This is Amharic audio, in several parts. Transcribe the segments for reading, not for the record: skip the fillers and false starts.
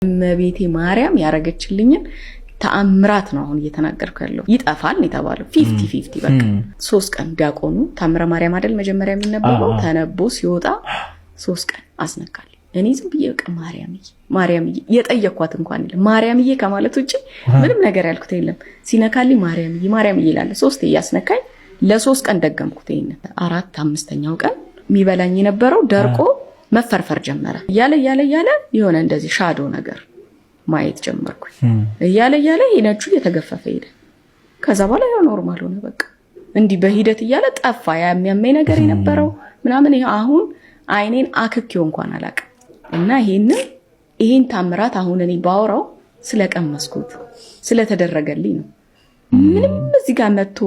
እመቤቴ ማርያም ያረገችልኝን ተአምራት ነው አሁን እየተናገርኩ ያለው። ይጠፋል የተባለው 50-50 በቃ 3 ቀን ዲያቆኑ ታምረ ማርያም አይደል መጀመሪያ የሚነበበው ተነቦ ሲወጣ 3 ቀን አስነካል። እኔ ዝም ብዬ በቃ ማርያምዬ የጠየኳት እንኳን የለም ማርያምዬ ከማለት ውጪ ምንም ነገር ያልኩት የለም። ሲነካልኝ ማርያምዬ ይላል። 3 እያስነካኝ ለ3 ቀን ደገምኩት። ይሄን 4-5ኛው ቀን የሚበላኝ የነበረው ደርቆ መፈርፈር ጀመረ። ያለ የሆነ እንደዚህ ሻዶ ነገር ማየት ጀመርኩ። ያለ ይነቹ እየተገፈፈ ሄደ። ከዛ በኋላ ያው ኖርማል ሆነ። በቃ እንዲህ በሂደት እያለ ጠፋ። ያ የሚያመኝ ነገር የነበረው ምናምን አሁን አይኔን አክኪው እንኳን አላቀ እና ይሄን ታምራት አሁን እኔ ባወራው ስለቀመስኩት ስለተደረገልኝ ነው። ምንም እዚህ ጋር መጥቶ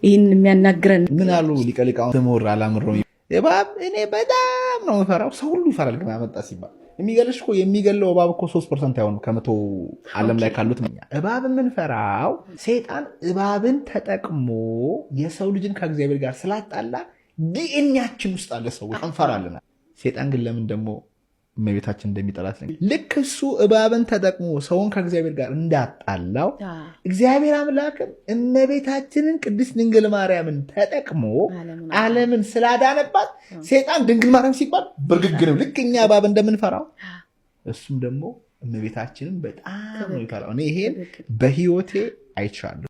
ይሄን የሚያናግረን ምን አሉ ሊቀሊቃው ተሞር አላምረው እባብ እኔ በጣም ነው የምፈራው። ሰው ሁሉ ይፈራል ግን ያመጣ ሲባል የሚገልሽ እኮ የሚገለው እባብ እኮ 3% አይሆንም ከመቶ ዓለም ላይ ካሉት ነው። እባብ የምንፈራው ሰይጣን እባብን ተጠቅሞ የሰው ልጅን ከእግዚአብሔር ጋር ስላጣላ ዲኤንኤያችን ውስጥ አለ። ሰው እንፈራለን። ሰይጣን ግን ለምን ደግሞ እመቤታችን እንደሚጠላት ነው። ልክ እሱ እባብን ተጠቅሞ ሰውን ከእግዚአብሔር ጋር እንዳጣላው እግዚአብሔር አምላክም እመቤታችንን ቅድስት ድንግል ማርያምን ተጠቅሞ ዓለምን ስላዳነባት ሰይጣን ድንግል ማርያም ሲባል ብርግግ ነው። ልክ እኛ እባብ እንደምንፈራው እሱም ደግሞ እመቤታችንን በጣም ነው ይፈራው። እኔ ይሄን በህይወቴ አይቻለሁ።